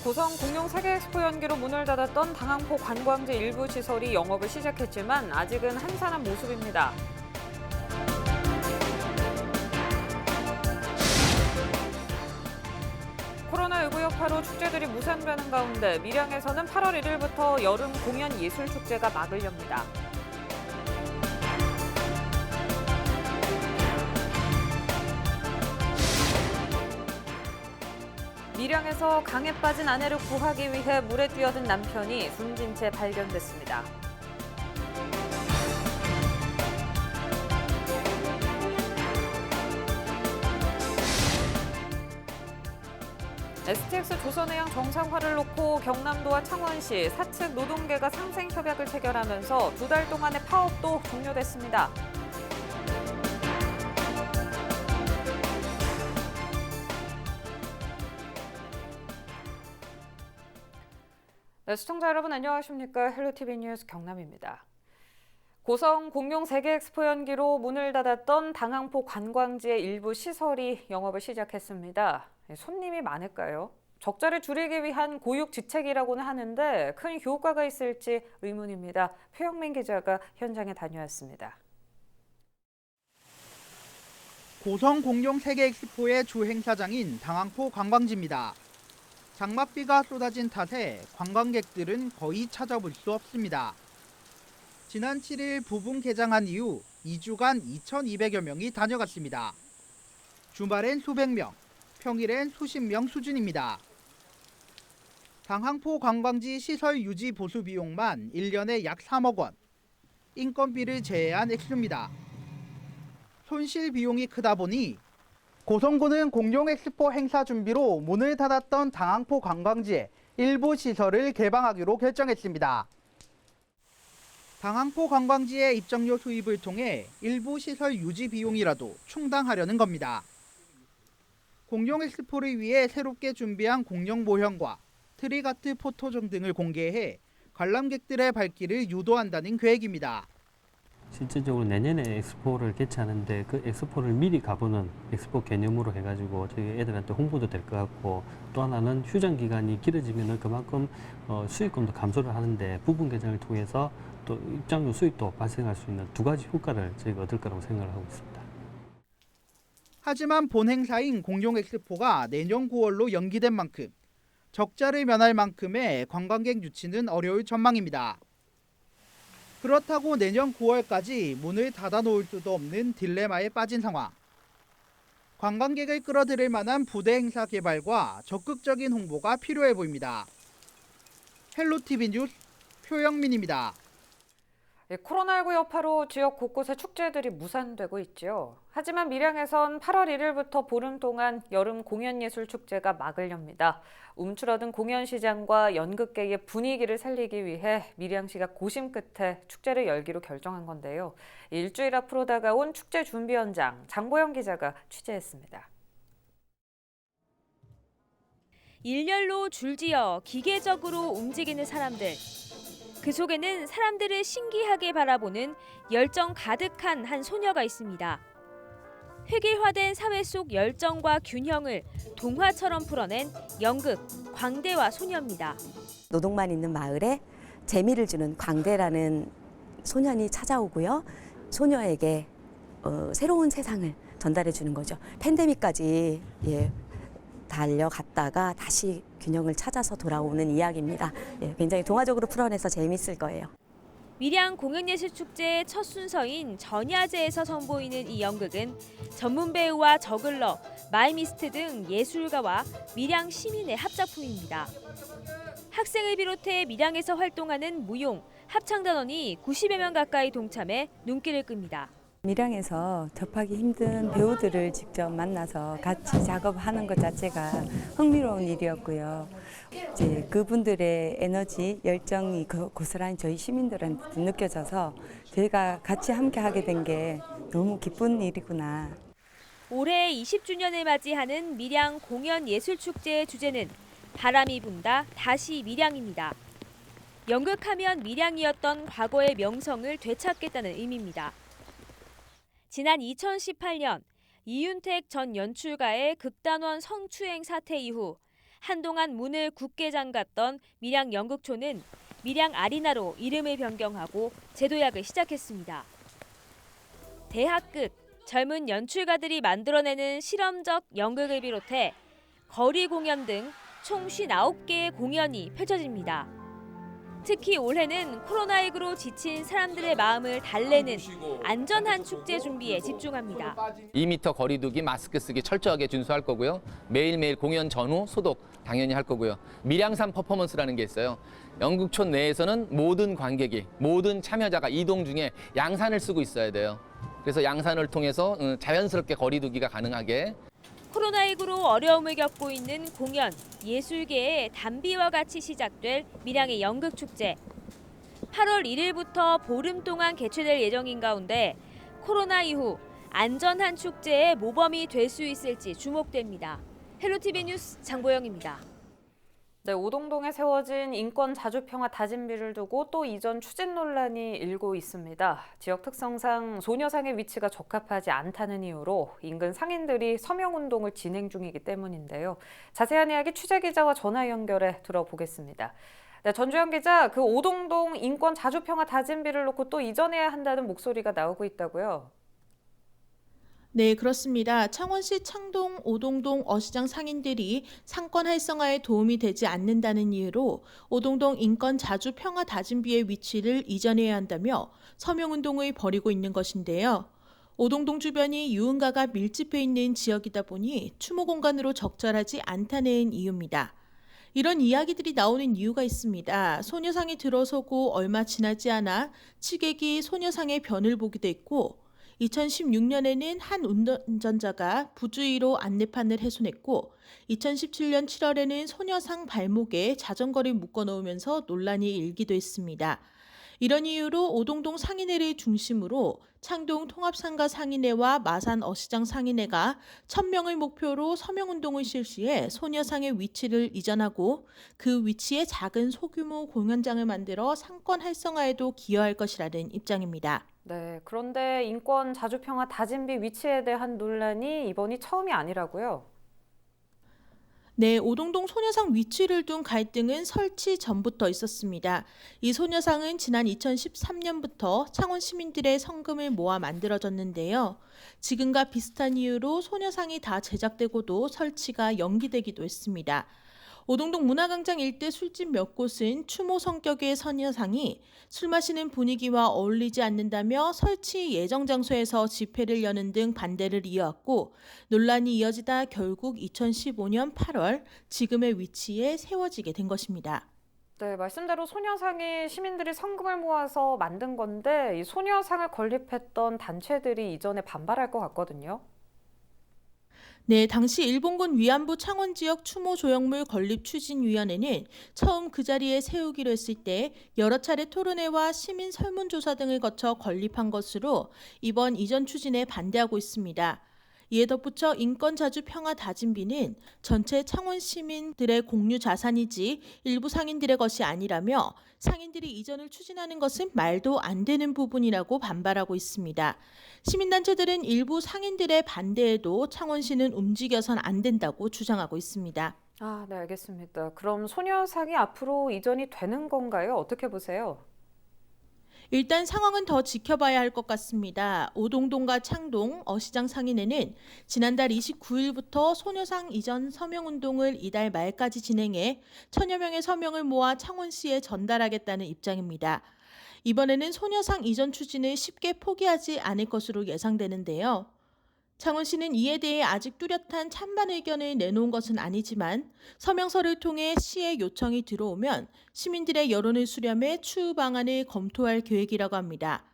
고성 공룡 세계엑스포 연기로 문을 닫았던 당항포 관광지 일부 시설이 영업을 시작했지만 아직은 한산한 모습입니다. 코로나19 여파로 축제들이 무산되는 가운데 밀양에서는 8월 1일부터 여름 공연 예술 축제가 막을 엽니다. 밀양에서 강에 빠진 아내를 구하기 위해 물에 뛰어든 남편이 숨진 채 발견됐습니다. STX 조선해양 정상화를 놓고 경남도와 창원시, 사측 노동계가 상생협약을 체결하면서 2달 동안의 파업도 종료됐습니다. 네, 시청자 여러분 안녕하십니까? 헬로티비 뉴스 경남입니다. 고성 공룡 세계엑스포 연기로 문을 닫았던 당항포 관광지의 일부 시설이 영업을 시작했습니다. 손님이 많을까요? 적자를 줄이기 위한 고육지책이라고는 하는데 큰 효과가 있을지 의문입니다. 표영민 기자가 현장에 다녀왔습니다. 고성 공룡 세계엑스포의 주 행사장인 당항포 관광지입니다. 장맛비가 쏟아진 탓에 관광객들은 거의 찾아볼 수 없습니다. 지난 7일 부분 개장한 이후 2주간 2,200여 명이 다녀갔습니다. 주말엔 수백 명, 평일엔 수십 명 수준입니다. 당항포 관광지 시설 유지 보수 비용만 1년에 약 3억 원, 인건비를 제외한 액수입니다. 손실 비용이 크다 보니 고성군은 공룡 엑스포 행사 준비로 문을 닫았던 당항포 관광지에 일부 시설을 개방하기로 결정했습니다. 당항포 관광지의 입장료 수입을 통해 일부 시설 유지 비용이라도 충당하려는 겁니다. 공룡 엑스포를 위해 새롭게 준비한 공룡 모형과 트리가트 포토존 등을 공개해 관람객들의 발길을 유도한다는 계획입니다. 실질적으로 내년에 엑스포를 개최하는데 그 엑스포를 미리 가보는 엑스포 개념으로 해가지고 저희 애들한테 홍보도 될 것 같고, 또 하나는 휴장 기간이 길어지면 그만큼 수익금도 감소를 하는데 부분 개장을 통해서 또 입장료 수익도 발생할 수 있는 두 가지 효과를 저희가 얻을 거라고 생각을 하고 있습니다. 하지만 본 행사인 공룡 엑스포가 내년 9월로 연기된 만큼 적자를 면할 만큼의 관광객 유치는 어려울 전망입니다. 그렇다고 내년 9월까지 문을 닫아놓을 수도 없는 딜레마에 빠진 상황. 관광객을 끌어들일 만한 부대 행사 개발과 적극적인 홍보가 필요해 보입니다. 헬로티비 뉴스 표영민입니다. 코로나19 여파로 지역 곳곳의 축제들이 무산되고 있죠. 하지만 밀양에선 8월 1일부터 보름 동안 여름 공연예술 축제가 막을 엽니다. 움츠러든 공연 시장과 연극계의 분위기를 살리기 위해 밀양시가 고심 끝에 축제를 열기로 결정한 건데요. 일주일 앞으로 다가온 축제 준비 현장 장보영 기자가 취재했습니다. 일렬로 줄지어 기계적으로 움직이는 사람들. 그 속에는 사람들을 신기하게 바라보는 열정 가득한 한 소녀가 있습니다. 획일화된 사회 속 열정과 균형을 동화처럼 풀어낸 연극 광대와 소녀입니다. 노동만 있는 마을에 재미를 주는 광대라는 소년이 찾아오고요. 소녀에게 새로운 세상을 전달해 주는 거죠. 팬데믹까지 달려갔다가 다시 균형을 찾아서 돌아오는 이야기입니다. 굉장히 동화적으로 풀어내서 재미있을 거예요. 밀양 공연예술축제의 첫 순서인 전야제에서 선보이는 이 연극은 전문 배우와 저글러, 마이미스트 등 예술가와 밀양 시민의 합작품입니다. 학생을 비롯해 밀양에서 활동하는 무용, 합창단원이 90여 명 가까이 동참해 눈길을 끕니다. 밀양에서 접하기 힘든 배우들을 직접 만나서 같이 작업하는 것 자체가 흥미로운 일이었고요. 이제 그분들의 에너지, 열정이 고스란히 저희 시민들한테 느껴져서 저희가 같이 함께 하게 된 게 너무 기쁜 일이구나. 올해 20주년을 맞이하는 밀양 공연예술축제의 주제는 바람이 분다 다시 밀양입니다. 연극하면 밀양이었던 과거의 명성을 되찾겠다는 의미입니다. 지난 2018년 이윤택 전 연출가의 극단원 성추행 사태 이후 한동안 문을 굳게 잠갔던 밀양 연극촌은 밀양 아리나로 이름을 변경하고 재도약을 시작했습니다. 대학 끝 젊은 연출가들이 만들어내는 실험적 연극을 비롯해 거리 공연 등 총 59개의 공연이 펼쳐집니다. 특히 올해는 코로나19로 지친 사람들의 마음을 달래는 안전한 축제 준비에 집중합니다. 2m 거리 두기, 마스크 쓰기 철저하게 준수할 거고요. 매일매일 공연 전후 소독 당연히 할 거고요. 밀양산 퍼포먼스라는 게 있어요. 연극촌 내에서는 모든 관객이, 모든 참여자가 이동 중에 양산을 쓰고 있어야 돼요. 그래서 양산을 통해서 자연스럽게 거리 두기가 가능하게. 코로나19로 어려움을 겪고 있는 공연, 예술계의 단비와 같이 시작될 밀양의 연극축제. 8월 1일부터 보름 동안 개최될 예정인 가운데 코로나 이후 안전한 축제의 모범이 될 수 있을지 주목됩니다. 헬로티비 뉴스 장보영입니다. 네, 오동동에 세워진 인권 자주평화 다짐비를 두고 또 이전 추진 논란이 일고 있습니다. 지역 특성상 소녀상의 위치가 적합하지 않다는 이유로 인근 상인들이 서명운동을 진행 중이기 때문인데요. 자세한 이야기 취재기자와 전화 연결해 들어보겠습니다. 네, 전주현 기자, 그 오동동 인권 자주평화 다짐비를 놓고 또 이전해야 한다는 목소리가 나오고 있다고요? 네, 그렇습니다. 창원시 창동, 오동동 어시장 상인들이 상권 활성화에 도움이 되지 않는다는 이유로 오동동 인권 자주 평화 다짐비의 위치를 이전해야 한다며 서명운동을 벌이고 있는 것인데요. 오동동 주변이 유흥가가 밀집해 있는 지역이다 보니 추모 공간으로 적절하지 않다는 이유입니다. 이런 이야기들이 나오는 이유가 있습니다. 소녀상이 들어서고 얼마 지나지 않아 취객이 소녀상의 변을 보기도 했고 2016년에는 한 운전자가 부주의로 안내판을 훼손했고 2017년 7월에는 소녀상 발목에 자전거를 묶어놓으면서 논란이 일기도 했습니다. 이런 이유로 오동동 상인회를 중심으로 창동 통합상가 상인회와 마산 어시장 상인회가 1000명을 목표로 서명운동을 실시해 소녀상의 위치를 이전하고 그 위치에 작은 소규모 공연장을 만들어 상권 활성화에도 기여할 것이라는 입장입니다. 네, 그런데 인권 자주평화 다짐비 위치에 대한 논란이 이번이 처음이 아니라고요? 네, 오동동 소녀상 위치를 둔 갈등은 설치 전부터 있었습니다. 이 소녀상은 지난 2013년부터 창원 시민들의 성금을 모아 만들어졌는데요. 지금과 비슷한 이유로 소녀상이 다 제작되고도 설치가 연기되기도 했습니다. 오동동 문화광장 일대 술집 몇 곳은 추모 성격의 소녀상이 술 마시는 분위기와 어울리지 않는다며 설치 예정 장소에서 집회를 여는 등 반대를 이어왔고 논란이 이어지다 결국 2015년 8월 지금의 위치에 세워지게 된 것입니다. 네, 말씀대로 소녀상이 시민들이 성금을 모아서 만든 건데 이 소녀상을 건립했던 단체들이 이전에 반발할 것 같거든요. 네, 당시 일본군 위안부 창원 지역 추모 조형물 건립 추진위원회는 처음 그 자리에 세우기로 했을 때 여러 차례 토론회와 시민 설문조사 등을 거쳐 건립한 것으로 이번 이전 추진에 반대하고 있습니다. 이에 덧붙여 인권자주평화다짐비는 전체 창원 시민들의 공유 자산이지 일부 상인들의 것이 아니라며 상인들이 이전을 추진하는 것은 말도 안 되는 부분이라고 반발하고 있습니다. 시민단체들은 일부 상인들의 반대에도 창원시는 움직여선 안 된다고 주장하고 있습니다. 아, 네, 알겠습니다. 그럼 소녀상이 앞으로 이전이 되는 건가요? 어떻게 보세요? 일단 상황은 더 지켜봐야 할 것 같습니다. 오동동과 창동, 어시장 상인회는 지난달 29일부터 소녀상 이전 서명운동을 이달 말까지 진행해 1000여 명의 서명을 모아 창원시에 전달하겠다는 입장입니다. 이번에는 소녀상 이전 추진을 쉽게 포기하지 않을 것으로 예상되는데요. 창원시는 이에 대해 아직 뚜렷한 찬반 의견을 내놓은 것은 아니지만 서명서를 통해 시의 요청이 들어오면 시민들의 여론을 수렴해 추후 방안을 검토할 계획이라고 합니다.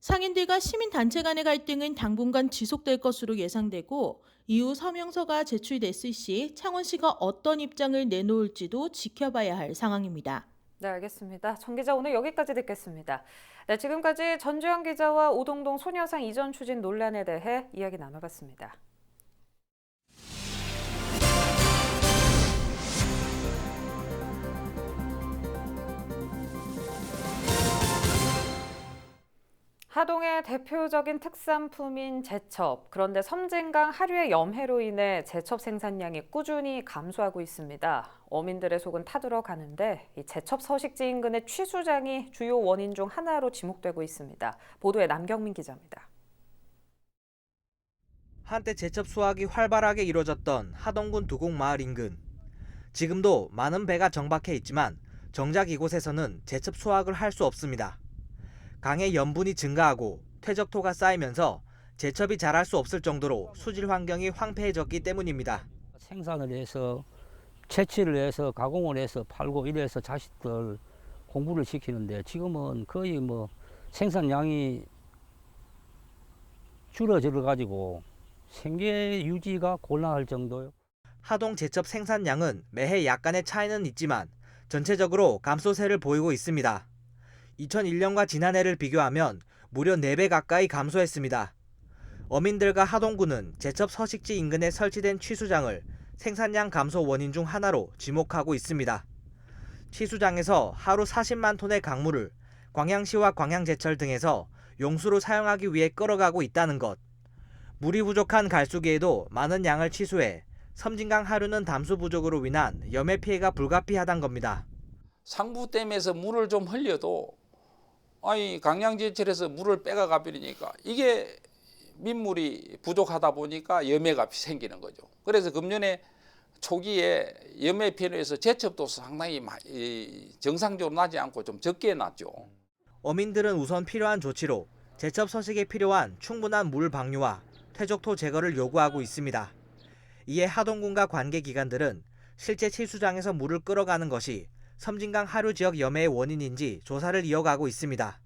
상인들과 시민단체 간의 갈등은 당분간 지속될 것으로 예상되고 이후 서명서가 제출됐을 시 창원시가 어떤 입장을 내놓을지도 지켜봐야 할 상황입니다. 네, 알겠습니다. 정 기자, 오늘 여기까지 듣겠습니다. 네, 지금까지 전주현 기자와 오동동 소녀상 이전 추진 논란에 대해 이야기 나눠봤습니다. 하동의 대표적인 특산품인 제첩. 그런데 섬진강 하류의 염해로 인해 제첩 생산량이 꾸준히 감소하고 있습니다. 어민들의 속은 타들어가는데 이 제첩 서식지 인근의 취수장이 주요 원인 중 하나로 지목되고 있습니다. 보도에 남경민 기자입니다. 한때 제첩 수확이 활발하게 이루어졌던 하동군 두곡마을 인근. 지금도 많은 배가 정박해 있지만 정작 이곳에서는 제첩 수확을 할 수 없습니다. 강의 염분이 증가하고 퇴적토가 쌓이면서 제첩이 자랄 수 없을 정도로 수질 환경이 황폐해졌기 때문입니다. 생산을 해서 채취를 해서 가공을 해서 팔고 이래서 자식들 공부를 시키는데 지금은 거의 뭐 생산량이 줄어져 가지고 생계 유지가 곤란할 정도요. 하동 제첩 생산량은 매해 약간의 차이는 있지만 전체적으로 감소세를 보이고 있습니다. 2001년과 지난해를 비교하면 무려 4배 가까이 감소했습니다. 어민들과 하동군은 제첩 서식지 인근에 설치된 취수장을 생산량 감소 원인 중 하나로 지목하고 있습니다. 취수장에서 하루 40만 톤의 강물을 광양시와 광양제철 등에서 용수로 사용하기 위해 끌어가고 있다는 것. 물이 부족한 갈수기에도 많은 양을 취수해 섬진강 하류는 담수 부족으로 인한 염해 피해가 불가피하다는 겁니다. 상부댐에서 물을 좀 흘려도 광양제철에서 물을 빼가 버리니까 이게 민물이 부족하다 보니까 염해가 생기는 거죠. 그래서 금년에 초기에 염해 피해로 해서 제첩도 상당히 정상적으로 나지 않고 좀 적게 났죠. 어민들은 우선 필요한 조치로 제첩 서식에 필요한 충분한 물 방류와 퇴적토 제거를 요구하고 있습니다. 이에 하동군과 관계기관들은 실제 취수장에서 물을 끌어가는 것이 섬진강 하류 지역 염해의 원인인지 조사를 이어가고 있습니다.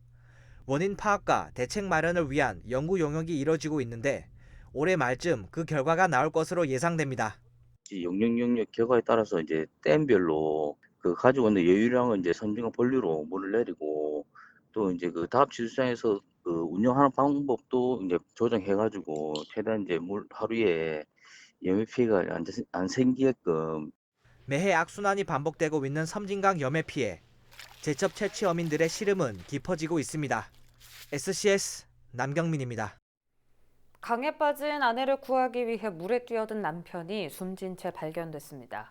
원인 파악과 대책 마련을 위한 연구 용역이 이뤄지고 있는데 올해 말쯤 그 결과가 나올 것으로 예상됩니다. 영역 결과에 따라서 이제 댐별로 그 가지고 있는 여유량을 이제 섬진강 본류로 물을 내리고 또 이제 그 다음 취수장에서 그 운영하는 방법도 이제 조정해가지고 최대한 이제 물 하루에 염해 피해가 안 생기게끔. 매해 악순환이 반복되고 있는 섬진강 염해 피해. 제첩 채취 어민들의 시름은 깊어지고 있습니다. SCS 남경민입니다. 강에 빠진 아내를 구하기 위해 물에 뛰어든 남편이 숨진 채 발견됐습니다.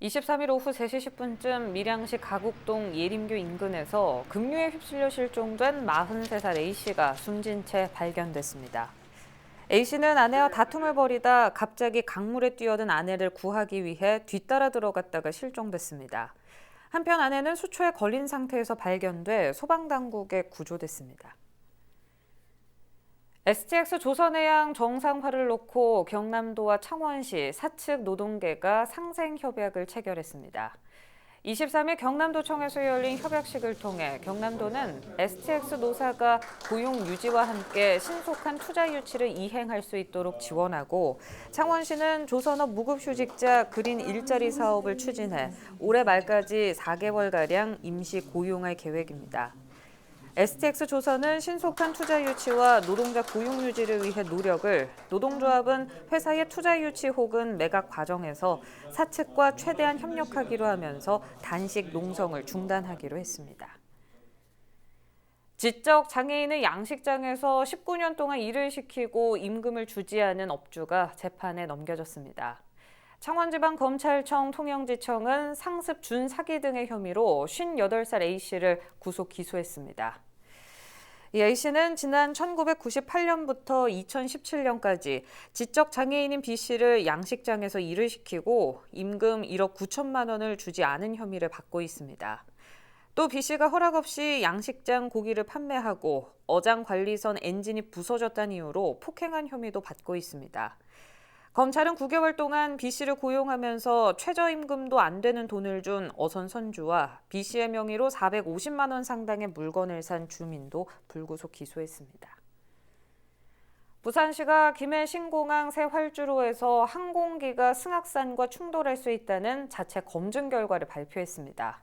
23일 오후 3시 10분쯤 밀양시 가곡동 예림교 인근에서 급류에 휩쓸려 실종된 43살 A씨가 숨진 채 발견됐습니다. A씨는 아내와 다툼을 벌이다 갑자기 강물에 뛰어든 아내를 구하기 위해 뒤따라 들어갔다가 실종됐습니다. 한편 아내는 수초에 걸린 상태에서 발견돼 소방당국에 구조됐습니다. STX 조선해양 정상화를 놓고 경남도와 창원시 사측 노동계가 상생협약을 체결했습니다. 23일 경남도청에서 열린 협약식을 통해 경남도는 STX 노사가 고용 유지와 함께 신속한 투자 유치를 이행할 수 있도록 지원하고 창원시는 조선업 무급휴직자 그린 일자리 사업을 추진해 올해 말까지 4개월가량 임시 고용할 계획입니다. STX 조선은 신속한 투자 유치와 노동자 고용 유지를 위해 노력을, 노동조합은 회사의 투자 유치 혹은 매각 과정에서 사측과 최대한 협력하기로 하면서 단식 농성을 중단하기로 했습니다. 지적 장애인을 양식장에서 19년 동안 일을 시키고 임금을 주지 않은 업주가 재판에 넘겨졌습니다. 창원지방검찰청 통영지청은 상습 준사기 등의 혐의로 58살 A씨를 구속 기소했습니다. 이 A씨는 지난 1998년부터 2017년까지 지적 장애인인 B씨를 양식장에서 일을 시키고 임금 1억 9천만 원을 주지 않은 혐의를 받고 있습니다. 또 B씨가 허락 없이 양식장 고기를 판매하고 어장관리선 엔진이 부서졌다는 이유로 폭행한 혐의도 받고 있습니다. 검찰은 9개월 동안 B씨를 고용하면서 최저임금도 안 되는 돈을 준 어선 선주와 B씨의 명의로 450만 원 상당의 물건을 산 주민도 불구속 기소했습니다. 부산시가 김해 신공항 새 활주로에서 항공기가 승합선과 충돌할 수 있다는 자체 검증 결과를 발표했습니다.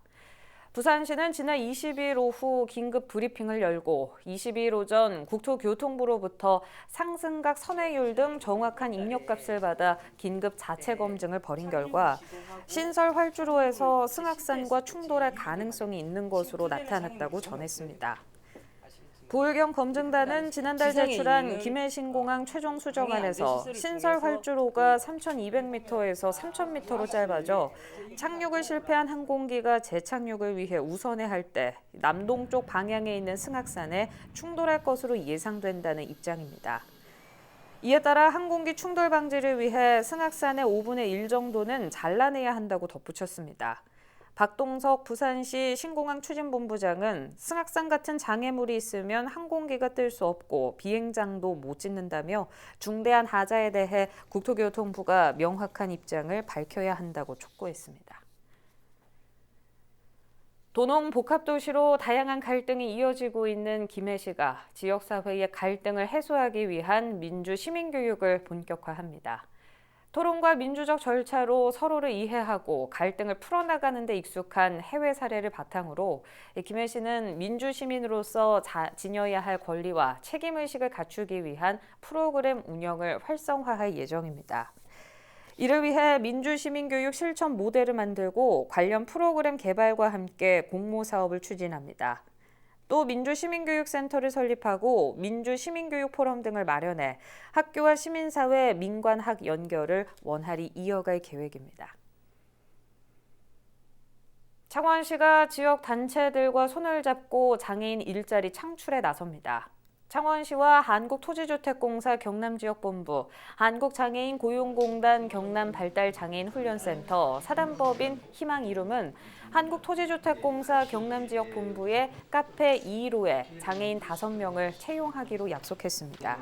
부산시는 지난 22일 오후 긴급 브리핑을 열고 22일 오전 국토교통부로부터 상승각 선회율 등 정확한 입력값을 받아 긴급 자체 검증을 벌인 결과 신설 활주로에서 승합선과 충돌할 가능성이 있는 것으로 나타났다고 전했습니다. 고을경 검증단은 지난달 제출한 김해 신공항 최종 수정안에서 신설 활주로가 3,200m에서 3,000m로 짧아져 착륙을 실패한 항공기가 재착륙을 위해 우선에 할 때 남동쪽 방향에 있는 승악산에 충돌할 것으로 예상된다는 입장입니다. 이에 따라 항공기 충돌 방지를 위해 승악산의 5분의 1 정도는 잘라내야 한다고 덧붙였습니다. 박동석 부산시 신공항 추진본부장은 승악산 같은 장애물이 있으면 항공기가 뜰 수 없고 비행장도 못 짓는다며 중대한 하자에 대해 국토교통부가 명확한 입장을 밝혀야 한다고 촉구했습니다. 도농 복합도시로 다양한 갈등이 이어지고 있는 김해시가 지역사회의 갈등을 해소하기 위한 민주시민교육을 본격화합니다. 토론과 민주적 절차로 서로를 이해하고 갈등을 풀어나가는 데 익숙한 해외 사례를 바탕으로 김해시는 민주시민으로서 지녀야 할 권리와 책임의식을 갖추기 위한 프로그램 운영을 활성화할 예정입니다. 이를 위해 민주시민교육 실천 모델을 만들고 관련 프로그램 개발과 함께 공모사업을 추진합니다. 또 민주시민교육센터를 설립하고 민주시민교육 포럼 등을 마련해 학교와 시민사회, 민관학 연결을 원활히 이어갈 계획입니다. 창원시가 지역 단체들과 손을 잡고 장애인 일자리 창출에 나섭니다. 창원시와 한국토지주택공사 경남지역본부, 한국장애인 고용공단 경남발달장애인훈련센터, 사단법인 희망이룸은 한국토지주택공사 경남지역본부의 카페 215에 장애인 5명을 채용하기로 약속했습니다.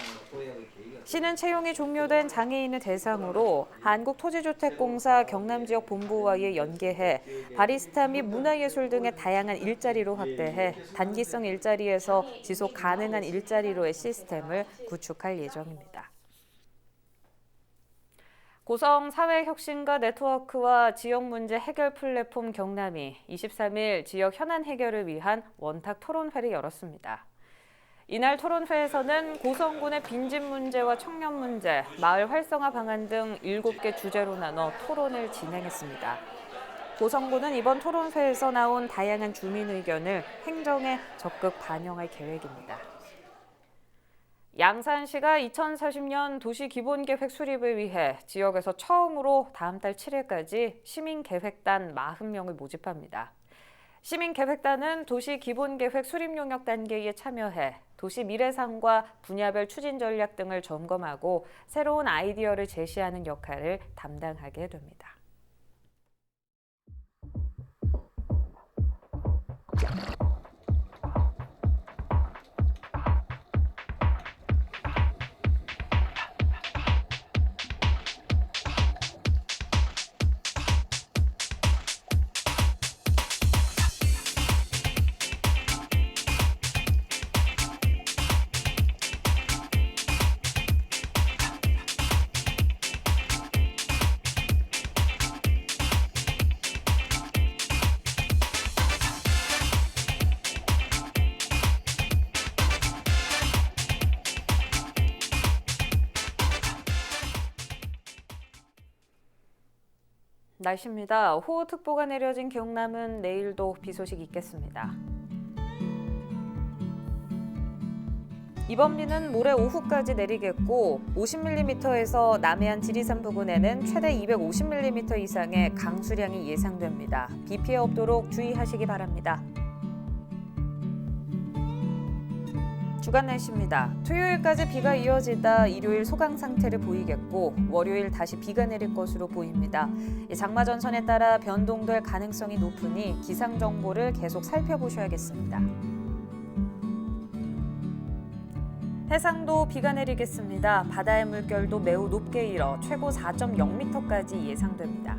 시는 채용이 종료된 장애인을 대상으로 한국토지주택공사 경남지역본부와의 연계해 바리스타 및 문화예술 등의 다양한 일자리로 확대해 단기성 일자리에서 지속 가능한 일자리로의 시스템을 구축할 예정입니다. 고성 사회혁신가 네트워크와 지역문제 해결 플랫폼 경남이 23일 지역 현안 해결을 위한 원탁 토론회를 열었습니다. 이날 토론회에서는 고성군의 빈집 문제와 청년 문제, 마을 활성화 방안 등 7개 주제로 나눠 토론을 진행했습니다. 고성군은 이번 토론회에서 나온 다양한 주민 의견을 행정에 적극 반영할 계획입니다. 양산시가 2040년 도시기본계획 수립을 위해 지역에서 처음으로 다음 달 7일까지 시민계획단 40명을 모집합니다. 시민계획단은 도시기본계획 수립 용역 단계에 참여해 도시 미래상과 분야별 추진 전략 등을 점검하고 새로운 아이디어를 제시하는 역할을 담당하게 됩니다. 날씨입니다. 호우특보가 내려진 경남은 내일도 비 소식 있겠습니다. 이번 비는 모레 오후까지 내리겠고 50mm에서 남해안 지리산 부근에는 최대 250mm 이상의 강수량이 예상됩니다. 비 피해 없도록 주의하시기 바랍니다. 주간 날씨입니다. 토요일까지 비가 이어지다 일요일 소강 상태를 보이겠고 월요일 다시 비가 내릴 것으로 보입니다. 장마 전선에 따라 변동될 가능성이 높으니 기상 정보를 계속 살펴보셔야겠습니다. 해상도 비가 내리겠습니다. 바다의 물결도 매우 높게 일어 최고 4.0m까지 예상됩니다.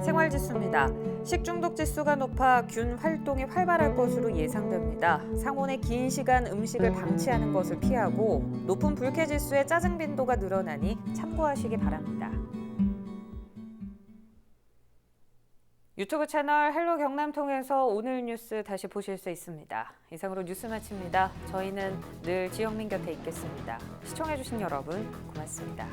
생활지수입니다. 식중독 지수가 높아 균 활동이 활발할 것으로 예상됩니다. 상온에 긴 시간 음식을 방치하는 것을 피하고 높은 불쾌 지수의 짜증 빈도가 늘어나니 참고하시기 바랍니다. 유튜브 채널 헬로 경남 통해서 오늘 뉴스 다시 보실 수 있습니다. 이상으로 뉴스 마칩니다. 저희는 늘 지영민 곁에 있겠습니다. 시청해주신 여러분 고맙습니다.